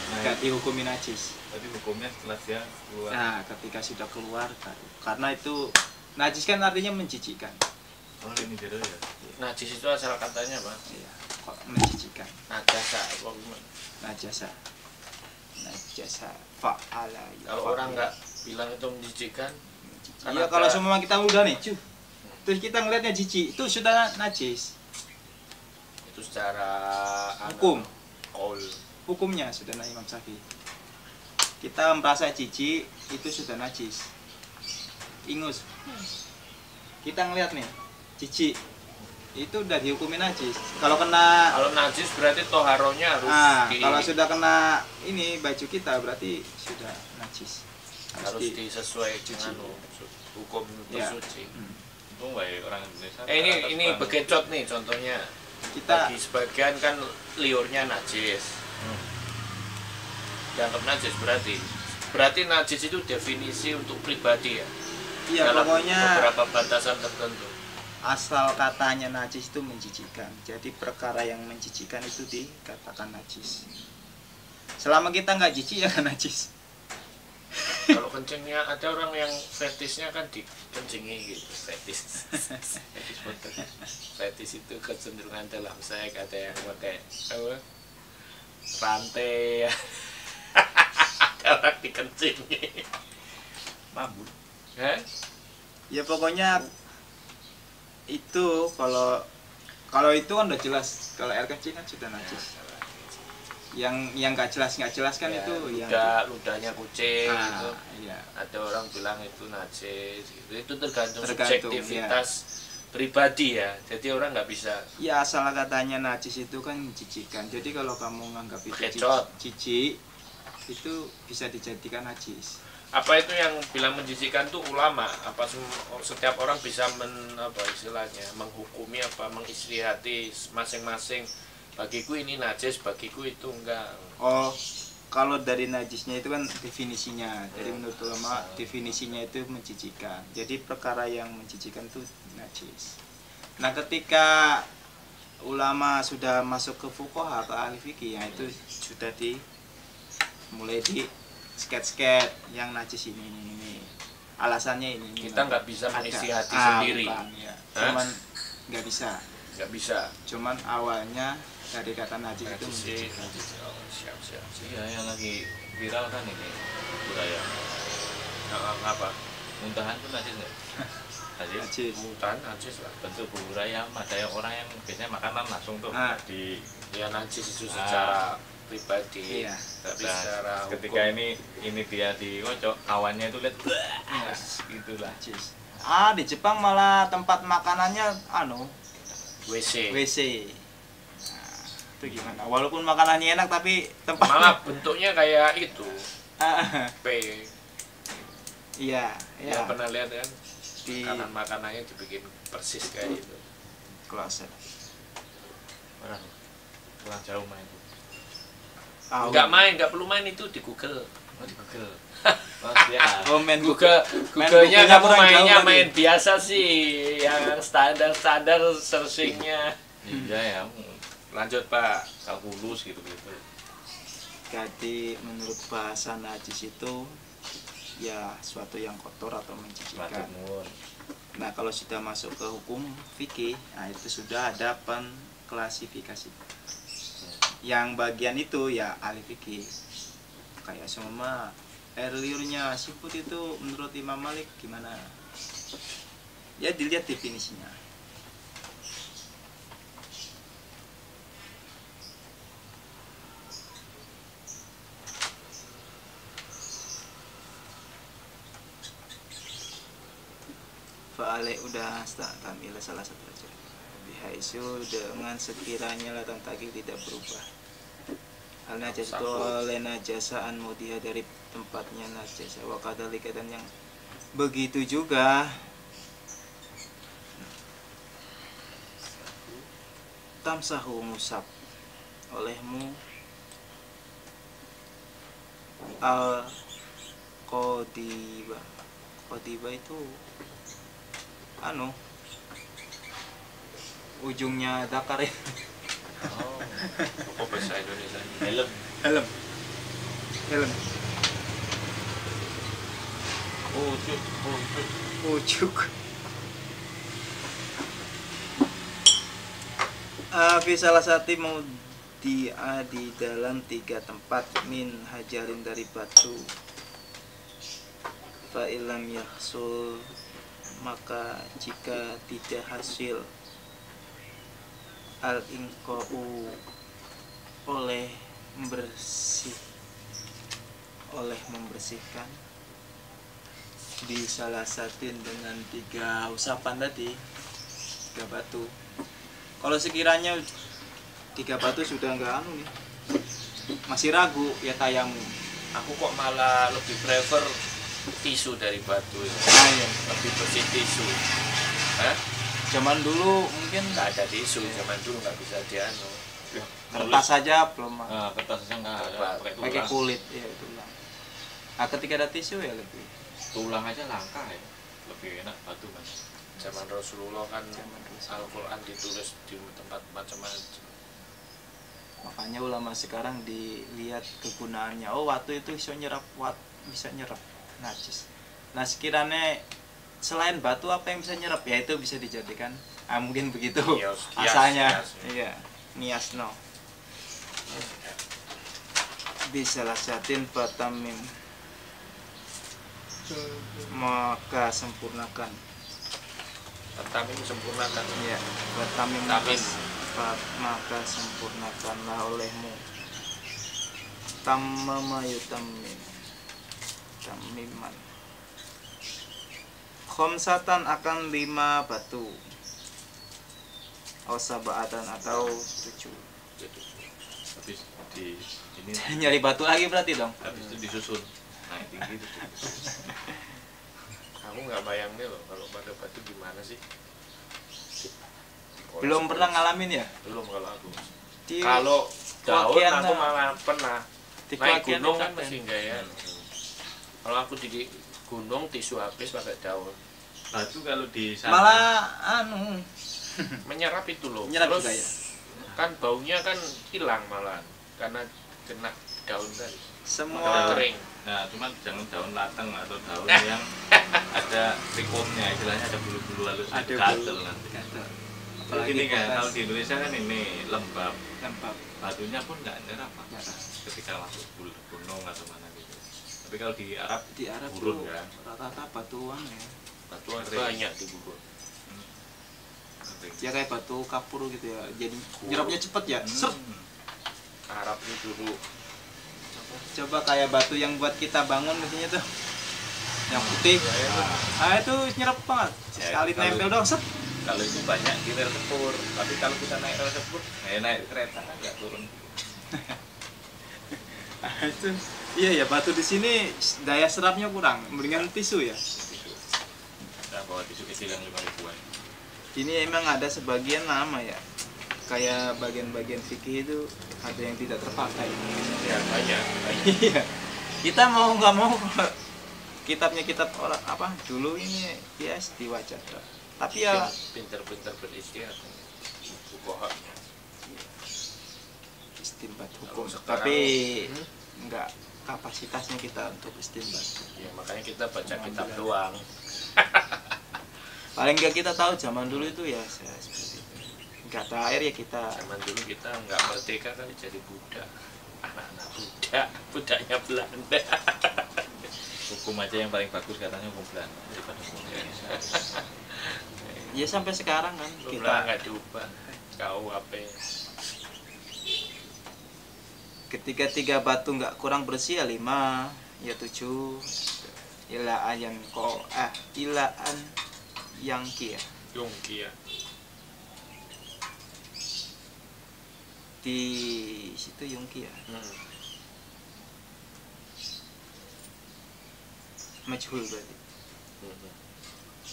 Nah, nggak dihukumi najis. Tadi hukumnya setelah dia keluar. Nah, ketika sudah keluar, karena itu najis kan artinya menjijikkan. Oh ini dia ya. Najis itu asal katanya Pak. Iya, kok menjijikkan. Najasa apa gimana? Najasa, najasa, fa'ala. Kalau orang nggak bilang itu menjijikkan, Iya, kalau semua kita udah nih, terus kita ngelihatnya jijik, itu sudah najis. itu secara Hukum. Qaul. Hukumnya sudah Imam Syafi'i. Kita merasa jijik itu sudah najis. Ingus. Kita ngelihat nih, jijik itu udah dihukumi najis. Kalau kena, Kalau najis berarti toharonya harus kalau sudah kena ini baju kita berarti sudah najis. harus disesuai dengan hukum Ya. bersuci. Itu baik orang Indonesia. Ini bekecot nih contohnya. Kita Bagi sebagian kan liurnya najis. Dianggap najis berarti najis itu definisi untuk pribadi ya. iya Dalam pokoknya beberapa batasan tertentu. asal katanya najis itu menjijikan. Jadi perkara yang menjijikan itu dikatakan najis. Selama kita nggak jijik ya nggak najis. Kalau kencingnya ada orang yang fetisnya kan dikencingi gitu, fetis. Fetis itu kecenderungan dalam seks, ada yang pakai apa? Rantai. Ada orang dikencingi. mabuk. Ya pokoknya itu kalau itu kan udah jelas. Kalau air kencing kan sudah najis. Yang nggak jelas kan Ya, itu yang ludahnya kucing gitu. iya. Ada orang bilang itu najis gitu. Itu tergantung Tergantung, subjektivitas pribadi ya. Jadi orang nggak bisa Ya asal katanya najis itu kan menjijikan. Jadi kalau kamu nganggap itu Bekecot. jijik itu bisa dijadikan najis. apa itu yang bilang menjijikan tuh ulama apa setiap orang bisa istilahnya menghukumi apa mengistihati masing-masing, bagiku ini najis, bagiku itu enggak. Oh, kalau dari najisnya itu kan definisinya. Jadi menurut ulama definisinya itu menjijikan. Jadi perkara yang menjijikan itu najis. Nah, ketika ulama sudah masuk ke fuqaha atau ahli fikih, ya itu sudah mulai di sket yang najis ini. Alasannya ini. Kita nggak bisa Ada. mengistihati sendiri. Bukan, ya. Cuman nggak bisa. Nggak bisa. Cuman awalnya dari kata najis itu Najis, menjijikan. siap. Iya yang lagi viral kan ini budaya. Apa? Muntahan tuh najis nggak? Najis. Najis. Mutan najis lah. Bentuk bubur ayam ada yang orang yang biasanya makanan langsung tuh di Ya najis itu secara pribadi. Iya. Tapi nah, secara ketika hukum, ini dia dikocok kawannya itu lihat gitulah. Najis. Di Jepang malah tempat makanannya WC. WC. Nah, itu gimana? Walaupun makanannya enak tapi tempat Malah bentuknya kayak itu P. Iya, Ya pernah lihat kan? di Makanannya dibikin persis kayak itu. kloset. Kurang jauh main. Nggak perlu main itu di Google. Oh di Google. Oh ya. Oh, main Google-nya Google-nya kamu kurang mainnya jauh main biasa sih, yang standar searchingnya. Iya ya. Lanjut Pak. Kalkulus gitu. Jadi menurut bahasa najis itu ya suatu yang kotor atau menjijikan. Matur nuwun. Nah kalau sudah masuk ke hukum fikih, nah itu sudah ada klasifikasi. Yang bagian itu ya ahli fikih. Kayak semua air liurnya siput itu menurut Imam Malik gimana? Ya dilihat definisinya. Fa'ale udah kamilah salah satu aja. Bihaisu dengan sekiranya latan takil tidak berubah. Al najas itu oleh najasaan mudiha dari tempatnya najasa. Wa kadzalika dan yang begitu juga tamsahu musab olehmu al qodiba. Qodiba itu ujungnya dakar ya. Oh, apa bahasa Indonesia? Helm. Helm. Ujuk. Ujuk. Fi salah satu mau di dalam 3 tempat min hajarin dari batu. Fa ilam yahsul maka jika tidak hasil al inqa'u oleh membersihkan di salah satu dengan 3 usapan tadi 3 batu. Kalau sekiranya 3 batu sudah enggak nih masih ragu ya tayamum. Aku kok malah lebih prefer tisu dari batu ya. Iya. Lebih bersih tisu. Zaman dulu mungkin Nggak ada tisu, zaman dulu nggak bisa dianu. kertas saja belum Kertas aja nggak ada, pakai kulit ya tulang. Nah ketika ada tisu ya lebih tulang aja langka ya, lebih enak batu mas. Zaman Rasulullah kan Zaman Rasulullah. Al-Quran ditulis di tempat macam-macam. Makanya ulama sekarang dilihat kegunaannya. Oh batu itu bisa nyerap najis. Nah sekiranya selain batu apa yang bisa nyerap ya itu bisa dijadikan mungkin begitu Kias, asalnya. kias. Iya niasno bisa lasatin fatamim maka sempurnakan Tamim sempurnakan. ya fatamim Tamim. maka sempurnakanlah olehmu tammama yutamim tamiman khomsatan akan 5 batu sabatan atau 7. Habis di ini Nyari batu lagi berarti dong. habis itu disusun naik tinggi itu. Aku nggak bayangin loh kalau pada batu gimana sih. Belum pernah ngalamin ya? Belum kalau aku. Di Kalau daun Wakian aku lah. malah pernah. Di Naik Wakian gunung itu kan apa masih ya? enggak ya. Kalau aku di gunung tisu habis pakai daun. Batu kalau di sana malah Menyerap itu loh. Menyerap Terus juga ya? kan baunya kan hilang malah karena kena daun tadi. Daun semua kering. nah cuma jangan daun lateng atau daun yang ada trikomnya, istilahnya ada bulu-bulu halus ada itu gatel bulu. nanti. Gatel. Jadi gini kan, potas, kalau di Indonesia kan ini lembab, lembab. batunya pun nggak nyerap Pak. Nyerap. Ketika masuk gunung atau mana gitu. Tapi kalau di Arab Di Arab gurun tuh kan, rata-rata batuan ya. Batuan Kering. banyak di Bogor. kering. Ya kayak batu kapur gitu ya. Jadi nyerapnya cepet ya. Sep. Arab itu dulu Coba kayak batu yang buat kita bangun biasanya tuh. Yang putih. Itu nyerap banget. Ya, Sekali kalau- nempel doang set. Kalau itu banyak di rel sepur, tapi kalau kita naik rel sepur, naik kereta kan nggak turun. Itu iya ya batu di sini daya serapnya kurang. Mendingan tisu ya. Tisu. Nah, bawa tisu kecil yang 5 ribuan. Ini emang ada sebagian lama ya. Kayak bagian-bagian fikih itu ada yang tidak terpakai. ya banyak. Iya. Kita mau nggak mau kitabnya kitab orang apa dulu ini ya diwajah. Tapi ya Pinter-pinter beristihad. Fuqaha. istimbat hukum. Kalau sekarang- Tapi nggak kapasitasnya kita untuk istinbat. Ya makanya kita baca kitab doang. Paling nggak kita tahu zaman dulu itu ya seperti itu. Nggak ada air ya kita. Zaman dulu kita nggak merdeka kan jadi budak, anak-anak budaknya Belanda. Hukum aja yang paling bagus katanya hukum Belanda daripada hukum Indonesia. Ya sampai sekarang kan Kita kita nggak diubah KUHP. ketika 3 batu nggak kurang bersih ya 5 ya 7 ilaan ilaan yang kia Yongki ya. di situ Yongki ya majhul berarti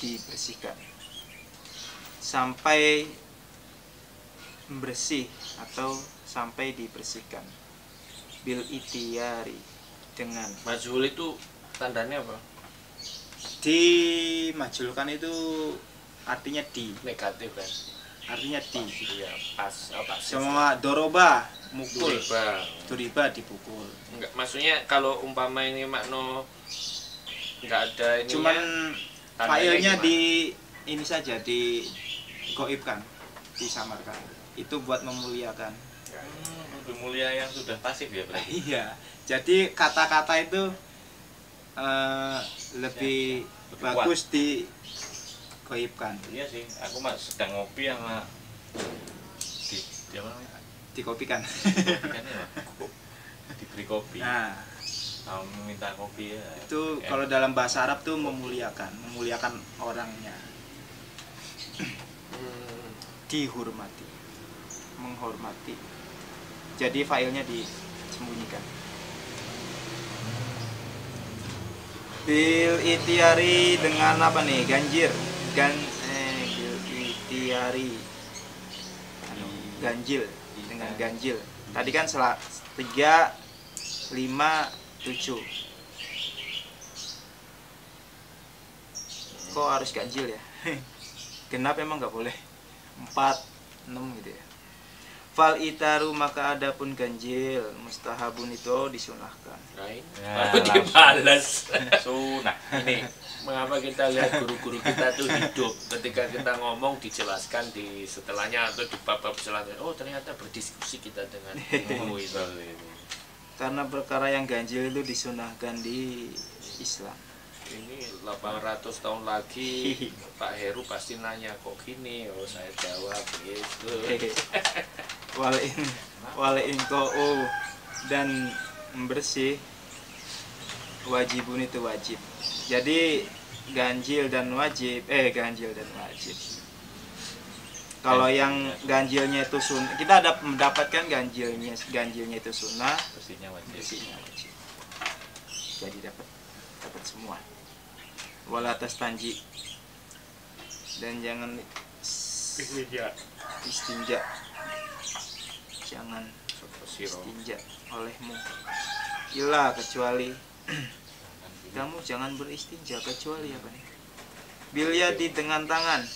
dibersihkan sampai bersih atau sampai dibersihkan bil itiyari dengan Majhul itu tandanya apa? dimajulkan itu artinya di Negatif kan? artinya di Iya, pas apa sih? sama doroba mukul Bang. duriba dipukul Enggak, maksudnya kalau umpama ini makno nggak ada ini cuman filenya gimana? di ini saja di goibkan disamarkan itu buat memuliakan. Lebih mulia yang sudah pasif ya berarti. Iya, jadi kata-kata itu lebih lebih bagus di goibkan, Iya sih, aku mah sedang ngopi sama di apa namanya? dikopikan. Kopi kan ya, Pak? Diberi kopi. Nah, Kamu minta kopi ya. itu kalau dalam bahasa Arab tuh memuliakan orangnya, dihormati, menghormati. Jadi filenya disembunyikan. Bil itiari dengan apa nih? Ganjil bil itiari ganjil dengan ganjil. Tadi kan 3, 5, 7. Kok harus ganjil ya? Genap emang nggak boleh. 4, 6 gitu ya. Fal itaru maka adapun ganjil mustahabun itu disunahkan. Lain. Ya, Baru dibalas. Sunah. Ini mengapa kita lihat guru-guru kita tuh hidup ketika kita ngomong dijelaskan di setelahnya atau di bab-bab selanjutnya. Oh ternyata berdiskusi kita dengan guru itu. Karena perkara yang ganjil itu disunahkan di Islam. Ini 800 tahun lagi Pak Heru pasti nanya kok gini. Oh saya jawab gitu. Walain ko'u dan bersih wajibun itu wajib. Jadi ganjil dan wajib kalau yang ganjilnya itu sunnah, kita ada mendapatkan ganjilnya itu sunnah, Bersihnya wajib. bersihnya wajib. Jadi dapat semua. Wala tastanji dan jangan istinja, jangan istinja olehmu illa kecuali kamu jangan beristinja kecuali apa nih? Bilyadi dengan tangan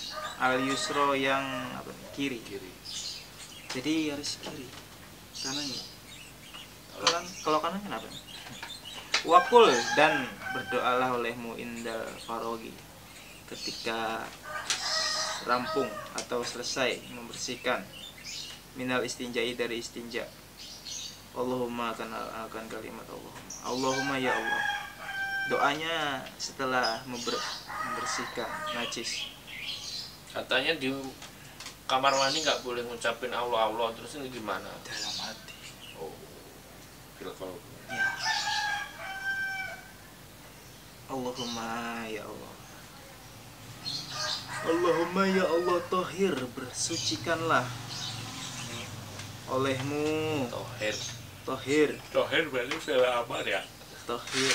al yusro yang apa nih? Kiri. Jadi harus kiri. Kanannya. Kalau kanan kenapa? Wakul dan berdoalah olehmu indal farogi ketika rampung atau selesai membersihkan minal istinjai dari istinja. Allahumma akan kalimat Allahumma ya Allah. Doanya setelah membersihkan najis. Katanya di kamar mandi nggak boleh ngucapin Allah Allah, terus ini gimana? Dalam hati. Oh, kalau Ya. Allahumma ya Allah. Allahumma ya Allah tohir bersucikanlah olehmu Tohir tohir berarti fi'il amar ya? tohir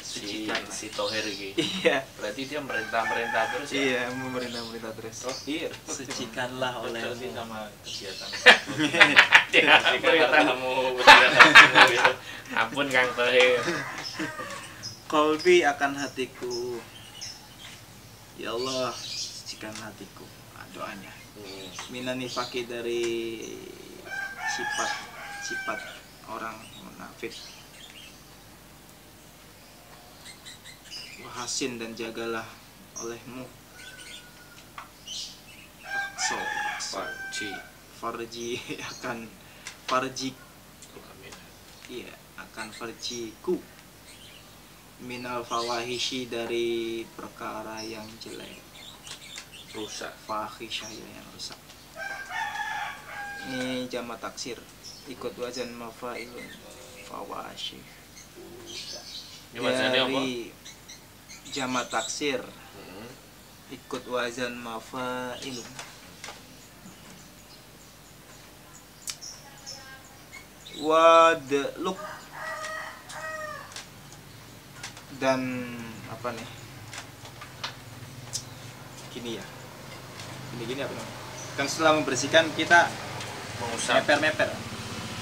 Si sucikanlah. Tohir ini Iya. berarti dia merintah terus ya? Iya, memerintah terus. Tohir Sucikanlah Cocok sih olehmu. sama kegiatan. Dia Jika merintah. kamu berjalan gitu. Ampun Kang Tohir. Kolbi akan hatiku. Ya Allah, sucikan hatiku. Doanya. Minani fakir dari sifat orang munafik. Wahasin dan jagalah olehmu Akso farji akan farji iya akan farjiku minal fawahishi dari perkara yang jelek rusak. fahisyah yang rusak. Ini jamak taksir ikut wazan mafailun fawahish Ini wazannya apa? dari jamak taksir ikut wazan mafailun. Wadluk dan apa nih gini ya gini apa namanya kan setelah membersihkan kita Mengusap. meper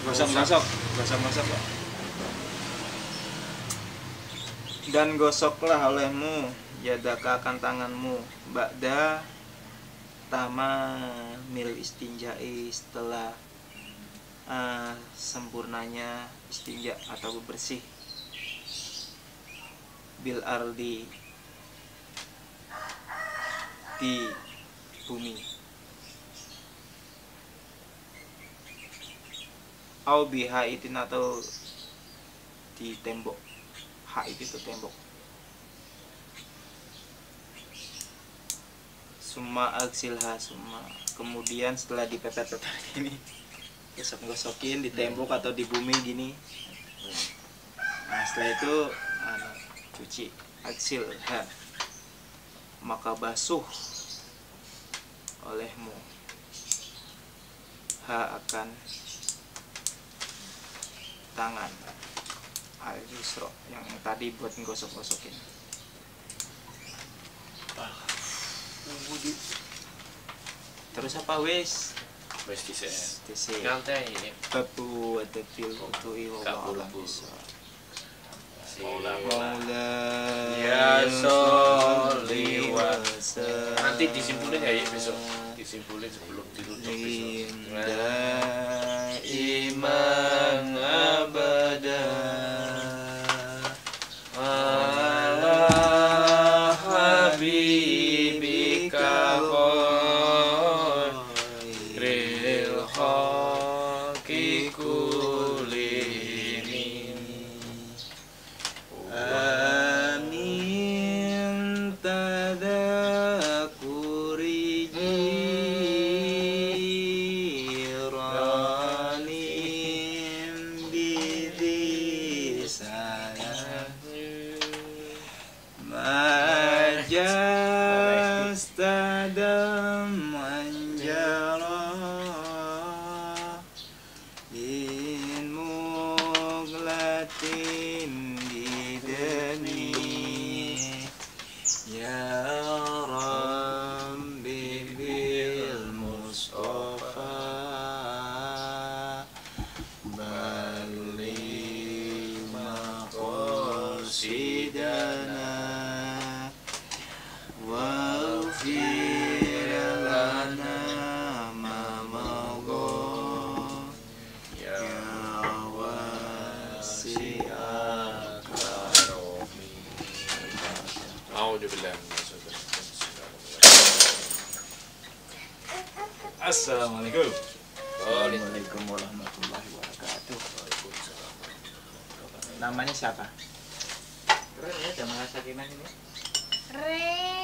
gosok ya. Dan gosoklah olehmu yadaka akan tanganmu ba'da tama mil istinjai setelah sempurnanya istinja atau bersih bil ardi di bumi au biha itin atau di tembok. Haid itu tembok. Summa aksilha summa kemudian setelah dipepet-pepet gini gosok-gosokin di tembok atau di bumi gini. Nah setelah itu cuci aksilha maka basuh olehmu akan tangan al-yusra yang tadi buat ngosok-gosokin. Terus apa wis? Wis dhisik. Dhisik. Ngantai. Babu adabil wudu'i wa wa'alam Maula. Ya sholli wa sallim. Nanti disimpulin ya besok. Disimpulin sebelum ditutup besok. Iman abada ala habibika khairil khalqi kullihim. Amin tadakuri jiranim bidi saya majas tadam anjara bin muglatin bidani ya Rabbi bil Mustafa bali maqasidana waghfir lana ma madha ya wasi'a karami. A'udzubillahi Assalamualaikum. Waalaikumsalam. Warahmatullahi wabarakatuh. Namanya siapa? Keren ya Jamaah Sakinah ini. Keren.